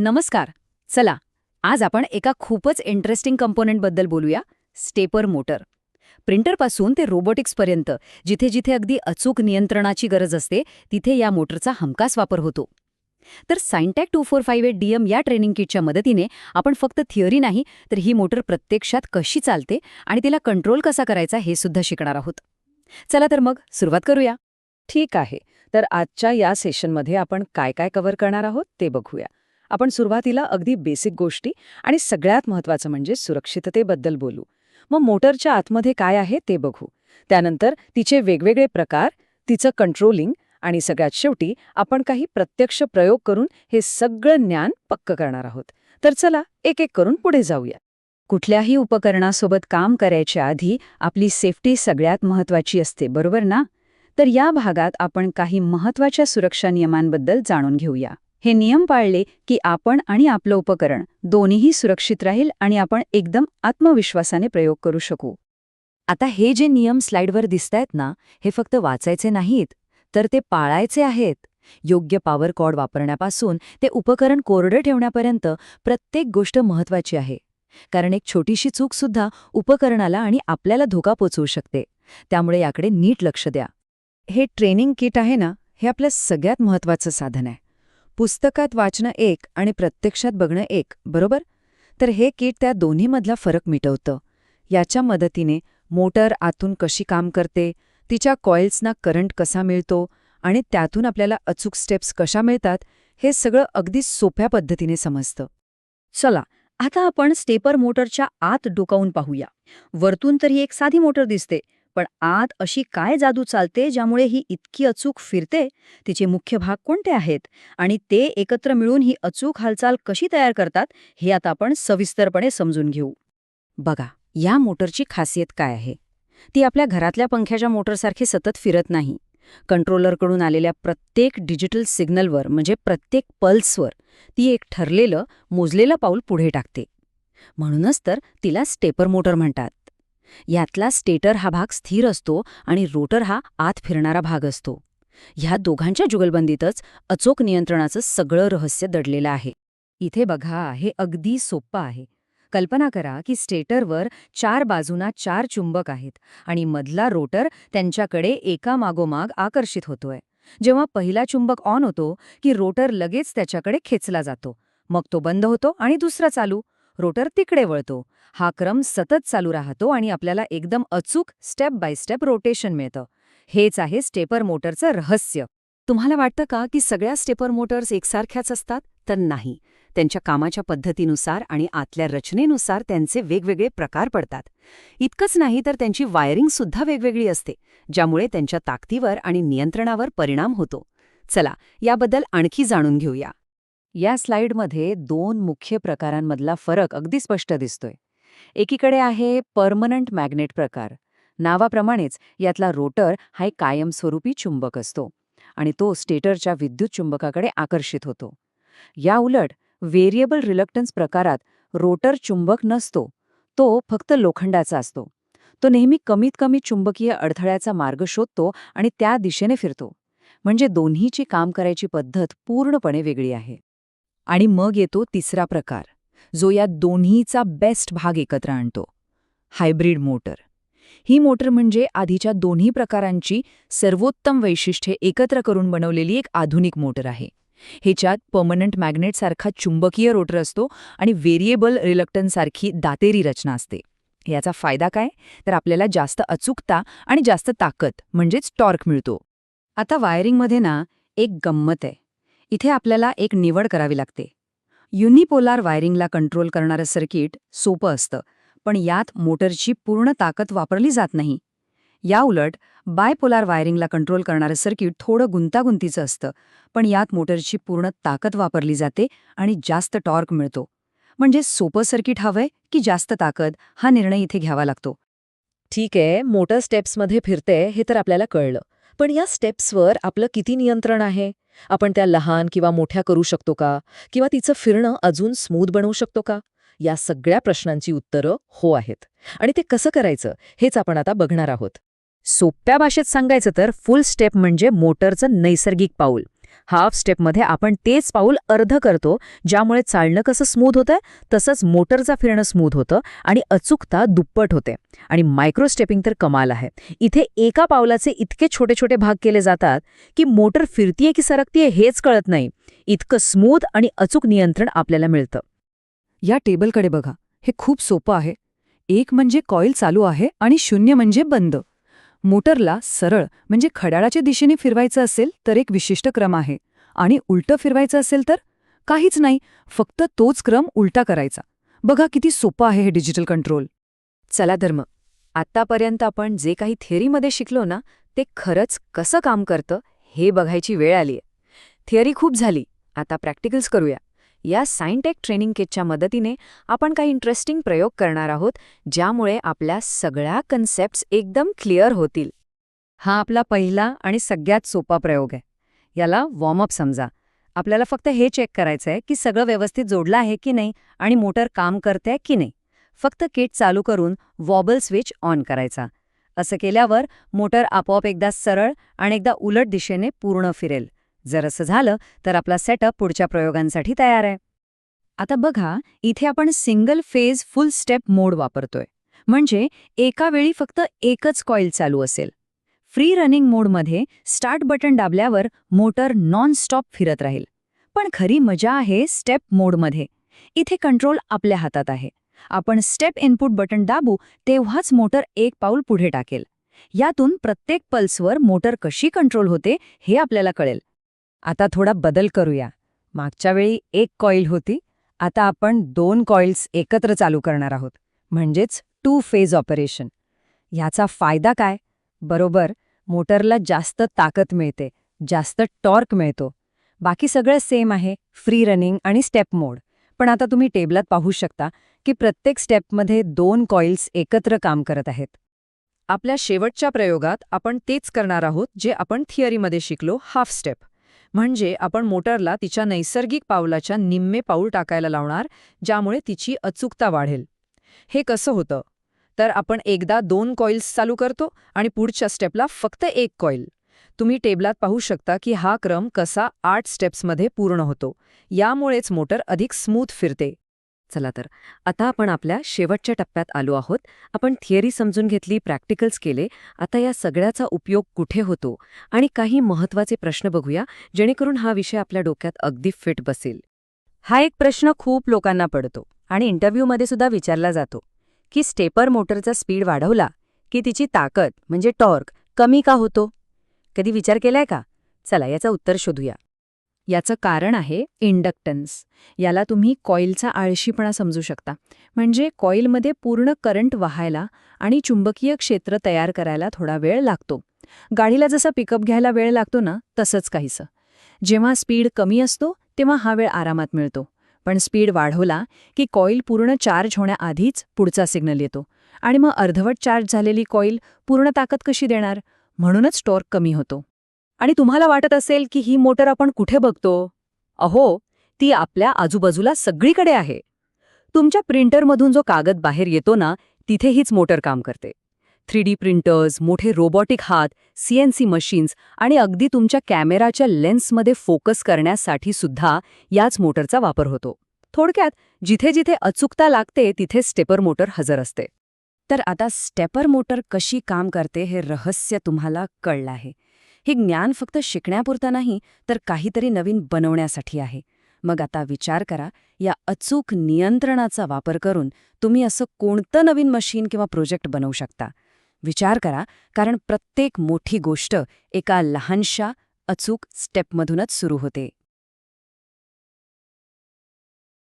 नमस्कार. चला, आज आपण एका खूपच इंटरेस्टिंग कंपोनेंटबद्दल बोलूया, स्टेपर मोटर. प्रिंटरपासून ते रोबोटिक्सपर्यंत जिथे जिथे अगदी अचूक नियंत्रणाची गरज असते तिथे या मोटरचा हमखास वापर होतो. तर सायंटॅक 2458DM या ट्रेनिंग किटच्या मदतीने आपण फक्त थिअरी नाही तर ही मोटर प्रत्यक्षात कशी चालते आणि तिला कंट्रोल कसा करायचा हे सुद्धा शिकणार आहोत. चला तर मग सुरुवात करूया. ठीक आहे. तर आजच्या या सेशनमध्ये आपण काय काय कव्हर करणार आहोत ते बघूया. आपण सुरुवातीला अगदी बेसिक गोष्टी आणि सगळ्यात महत्त्वाचं म्हणजे सुरक्षिततेबद्दल बोलू. मग मोटरच्या आतमध्ये काय आहे ते बघू. त्यानंतर तिचे वेगवेगळे प्रकार, तिचं कंट्रोलिंग आणि सगळ्यात शेवटी आपण काही प्रत्यक्ष प्रयोग करून हे सगळं ज्ञान पक्क करणार आहोत. तर चला एक एक करून पुढे जाऊया. कुठल्याही उपकरणासोबत काम करायच्या आधी आपली सेफ्टी सगळ्यात महत्त्वाची असते, बरोबर ना? तर या भागात आपण काही महत्त्वाच्या सुरक्षा नियमांबद्दल जाणून घेऊया. हे नियम पाळले की आपण आणि आपलं उपकरण दोन्हीही सुरक्षित राहील आणि आपण एकदम आत्मविश्वासाने प्रयोग करू शकू. आता हे जे नियम स्लाइडवर दिसतायत ना, हे फक्त वाचायचे नाहीत, तर ते पाळायचे आहेत. योग्य पॉवर कॉर्ड वापरण्यापासून ते उपकरण कोरडं ठेवण्यापर्यंत प्रत्येक गोष्ट महत्त्वाची आहे. कारण एक छोटीशी चूकसुद्धा उपकरणाला आणि आपल्याला धोका पोचवू शकते. त्यामुळे याकडे नीट लक्ष द्या. हे ट्रेनिंग किट आहे ना, हे आपलं सगळ्यात महत्त्वाचं साधन आहे. पुस्तकात वाचणं एक आणि प्रत्यक्षात बघणं एक, बरोबर? तर हे किट त्या दोन्हीमधला फरक मिटवतं. याच्या मदतीने मोटर आतून कशी काम करते, तिच्या कॉइल्सना करंट कसा मिळतो आणि त्यातून आपल्याला अचूक स्टेप्स कशा मिळतात, हे सगळं अगदी सोप्या पद्धतीने समजतं. चला, आता आपण स्टेपर मोटरच्या आत डोकावून पाहूया. वरतून तर ही एक साधी मोटर दिसते, पण आत अशी काय जादू चालते ज्यामुळे ही इतकी अचूक फिरते? तिचे मुख्य भाग कोणते आहेत आणि ते एकत्र मिळून ही अचूक हालचाल कशी तयार करतात हे आता आपण सविस्तरपणे समजून घेऊ. बघा, या मोटरची खासियत काय आहे? ती आपल्या घरातल्या पंख्याच्या मोटरसारखी सतत फिरत नाही. कंट्रोलरकडून आलेल्या प्रत्येक डिजिटल सिग्नलवर म्हणजे प्रत्येक पल्सवर ती एक ठरलेलं, मोजलेलं पाऊल पुढे टाकते. म्हणूनच तर तिला स्टेपर मोटर म्हणतात. यातला स्टेटर हा भाग स्थिर असतो आणि रोटर हा आत फिरणारा भाग असतो. ह्या दोघांच्या जुगलबंदीतच अचूक नियंत्रणाचं सगळं रहस्य दडलेलं आहे. इथे बघा, हे अगदी सोपं आहे. कल्पना करा की स्टेटरवर 4 बाजूंना 4 चुंबक आहेत आणि मधला रोटर त्यांच्याकडे एकामागोमाग आकर्षित होतोय. जेव्हा पहिला चुंबक ऑन होतो की रोटर लगेच त्याच्याकडे खेचला जातो. मग तो बंद होतो आणि दुसरा चालू. रोटर तिकडे वळतो. हा क्रम सतत चालू राहतो आणि आपल्याला एकदम अचूक स्टेप बाय स्टेप रोटेशन मिळतं. हेच आहे स्टेपर मोटरचं रहस्य. तुम्हाला वाटतं का की सगळ्या स्टेपर मोटर्स एकसारख्याच असतात? तर नाही. त्यांच्या कामाच्या पद्धतीनुसार आणि आतल्या रचनेनुसार त्यांचे वेगवेगळे प्रकार पडतात. इतकंच नाही तर त्यांची वायरिंगसुद्धा वेगवेगळी असते, ज्यामुळे त्यांच्या ताकदीवर आणि नियंत्रणावर परिणाम होतो. चला, याबद्दल आणखी जाणून घेऊया. या स्लाइडमध्ये 2 मुख्य प्रकारांमधला फरक अगदी स्पष्ट दिसतोय. एकीकडे आहे परमनंट मॅग्नेट प्रकार. नावाप्रमाणेच यातला रोटर हा एक कायमस्वरूपी चुंबक असतो आणि तो स्टेटरच्या विद्युत चुंबकाकडे आकर्षित होतो. या उलट व्हेरिएबल रिलक्टन्स प्रकारात रोटर चुंबक नसतो, तो फक्त लोखंडाचा असतो. तो नेहमी कमीत कमी चुंबकीय अडथळ्याचा मार्ग शोधतो आणि त्या दिशेने फिरतो. म्हणजे दोन्हीची काम करायची पद्धत पूर्णपणे वेगळी आहे. आणि मग येतो तिसरा प्रकार, जो या दोन्हीचा बेस्ट भाग एकत्र आणतो, हायब्रिड मोटर. ही मोटर म्हणजे आधीच्या दोन्ही प्रकारांची सर्वोत्तम वैशिष्ट्ये एकत्र करून बनवलेली एक आधुनिक मोटर आहे. ह्याच्यात परमनंट मॅग्नेटसारखा चुंबकीय रोटर असतो आणि व्हेरिएबल रिलक्टन्ससारखी दातेरी रचना असते. याचा फायदा काय? तर आपल्याला जास्त अचूकता आणि जास्त ताकद म्हणजेच टॉर्क मिळतो. आता वायरिंगमध्ये ना एक गंमत आहे. इथे आपल्याला एक निवड करावी लागते. युनिपोलार वायरिंगला कंट्रोल करणारं सर्किट सोपं असतं, पण यात मोटरची पूर्ण ताकद वापरली जात नाही. या उलट बायपोलार वायरिंगला कंट्रोल करणारं सर्किट थोडं गुंतागुंतीचं असतं, पण यात मोटरची पूर्ण ताकद वापरली जाते आणि जास्त टॉर्क मिळतो. म्हणजे सोपं सर्किट हवंय की जास्त ताकद, हा निर्णय इथे घ्यावा लागतो. ठीक आहे, मोटर स्टेप्समध्ये फिरते हे तर आपल्याला कळलं. पण या स्टेप्सवर आपलं किती नियंत्रण आहे? आपण त्या लहान किंवा मोठ्या करू शकतो का? किंवा तिचं फिरणं अजून स्मूथ बनवू शकतो का? या सगळ्या प्रश्नांची उत्तरं हो आहेत. आणि ते कसं करायचं हेच आपण आता बघणार आहोत. सोप्या भाषेत सांगायचं तर फुल स्टेप म्हणजे मोटरचं नैसर्गिक पाऊल. हाफ स्टेपमध्ये आपण तेच पाऊल अर्ध करतो, ज्यामुळे चालणं कसं स्मूथ होतंय तसंच मोटरचा फिरणं स्मूथ होतं आणि अचूकता दुप्पट होते. आणि मायक्रो स्टेपिंग तर कमाल आहे. इथे एका पावलाचे इतके छोटे छोटे भाग केले जातात की मोटर फिरतीये की सरकतीये हेच कळत नाही. इतकं स्मूथ आणि अचूक नियंत्रण आपल्याला मिळतं. या टेबलकडे बघा, हे खूप सोपं आहे. 1 म्हणजे कॉईल चालू आहे आणि 0 म्हणजे बंद. मोटरला सरळ म्हणजे घड्याळाच्या दिशेने फिरवायचं असेल तर एक विशिष्ट क्रम आहे आणि उलटं फिरवायचं असेल तर काहीच नाही, फक्त तोच क्रम उलटा करायचा. बघा किती सोपं आहे हे डिजिटल कंट्रोल. चला धर्म, आत्तापर्यंत आपण जे काही थिअरीमध्ये शिकलो ना, ते खरंच कसं काम करतं हे बघायची वेळ आलीय. थिअरी खूप झाली, आता प्रॅक्टिकल्स करूया. या सायन्टेक ट्रेनिंग किटच्या मदतीने आपण काही इंटरेस्टिंग प्रयोग करणार आहोत, ज्यामुळे आपल्या सगळ्या कन्सेप्ट्स एकदम क्लिअर होतील. हा आपला पहिला आणि सगळ्यात सोपा प्रयोग आहे. याला वॉर्मअप समजा. आपल्याला फक्त हे चेक करायचंय की सगळं व्यवस्थित जोडलं आहे की नाही आणि मोटर काम करते की नाही. फक्त किट चालू करून वॉबल स्विच ऑन करायचा. असं केल्यावर मोटर आपोआप एकदा सरळ आणि एकदा उलट दिशेने पूर्ण फिरेल. जर असं झालं तर आपला सेटअप पुढच्या प्रयोगांसाठी तयार आहे. आता बघा, इथे आपण single phase full step mode वापरतोय. म्हणजे एका वेळी फक्त एकच कॉईल चालू असेल. फ्री रनिंग मोडमध्ये स्टार्ट बटन दाबल्यावर मोटर नॉन स्टॉप फिरत राहील. पण खरी मजा आहे स्टेप मोडमध्ये. इथे कंट्रोल आपल्या हातात आहे. आपण स्टेप इनपुट बटन दाबू तेव्हाच मोटर एक पाऊल पुढे टाकेल. यातून प्रत्येक पल्सवर मोटर कशी कंट्रोल होते हे आपल्याला कळेल. आता थोडा बदल करूया. मागच्या वेळी एक कॉईल होती, आता आपण 2 कॉइल्स एकत्र चालू करणार आहोत. म्हणजेच 2 फेज ऑपरेशन. ह्याचा फायदा काय? बरोबर, मोटरला जास्त ताकद मिळते, जास्त टॉर्क मिळतो. बाकी सगळं सेम आहे, फ्री रनिंग आणि स्टेप मोड. पण आता तुम्ही टेबलात पाहू शकता की प्रत्येक स्टेपमध्ये 2 कॉइल्स एकत्र काम करत आहेत. आपल्या शेवटच्या प्रयोगात आपण तेच करणार आहोत जे आपण थिअरीमध्ये शिकलो, हाफ स्टेप. म्हणजे आपण मोटरला तिच्या नैसर्गिक पावलाच्या निम्मे पाऊल टाकायला लावणार, ज्यामुळे तिची अचूकता वाढेल. हे कसं होतं? तर आपण एकदा 2 कॉइल्स चालू करतो आणि पुढच्या स्टेपला फक्त 1 कॉइल. तुम्ही टेबलात पाहू शकता की हा क्रम कसा 8 स्टेप्समध्ये पूर्ण होतो. यामुळेच मोटर अधिक स्मूथ फिरते. चला तर, आता आपण आपल्या शेवटच्या टप्प्यात आलो आहोत. आपण थिअरी समजून घेतली, प्रॅक्टिकल्स केले. आता या सगळ्याचा उपयोग कुठे होतो आणि काही महत्त्वाचे प्रश्न बघूया, जेणेकरून हा विषय आपल्या डोक्यात अगदी फिट बसेल. हा एक प्रश्न खूप लोकांना पडतो आणि इंटरव्ह्यूमध्ये सुद्धा विचारला जातो की स्टेपर मोटरचा स्पीड वाढवला की तिची ताकद म्हणजे टॉर्क कमी का होतो? कधी विचार केलाय का? चला याचं उत्तर शोधूया. याचं कारण आहे इंडक्टन्स. याला तुम्ही कॉईलचा आळशीपणा समजू शकता. म्हणजे कॉईलमध्ये पूर्ण करंट वाहायला आणि चुंबकीय क्षेत्र तयार करायला थोडा वेळ लागतो. गाडीला जसा पिकअप घ्यायला वेळ लागतो ना, तसंच काहीसं. जेव्हा स्पीड कमी असतो तेव्हा हा वेळ आरामात मिळतो. पण स्पीड वाढवला की कॉईल पूर्ण चार्ज होण्याआधीच पुढचा सिग्नल येतो आणि मग अर्धवट चार्ज झालेली कॉईल पूर्ण ताकद कशी देणार? म्हणूनच टॉर्क कमी होतो. आणि तुम्हाला वाटत असेल की ही मोटर आपण कुठे बघतो? अहो, ती आपल्या आजूबाजूला सगळीकडे आहे. तुमच्या प्रिंटरमधून जो कागद बाहेर येतो ना, तिथे हीच मोटर काम करते. 3D प्रिंटर्स, मोठे रोबोटिक हात, CNC मशीन्स आणि अगदी तुमच्या कॅमेराच्या लेन्समध्ये फोकस करण्यासाठी सुद्धा याच मोटरचा वापर होतो. थोडक्यात, जिथे जिथे अचूकता लागते तिथे स्टेपर मोटर हजर असते. तर आता स्टेपर मोटर कशी काम करते हे रहस्य तुम्हाला कळलं आहे. हे ज्ञान फक्त शिकण्यापुरतं नाही, तर काहीतरी नवीन बनवण्यासाठी आहे. मग आता विचार करा, या अचूक नियंत्रणाचा वापर करून तुम्ही असं कोणतं नवीन मशीन किंवा प्रोजेक्ट बनवू शकता? विचार करा, कारण प्रत्येक मोठी गोष्ट एका लहानशा अचूक स्टेपमधूनच सुरू होते.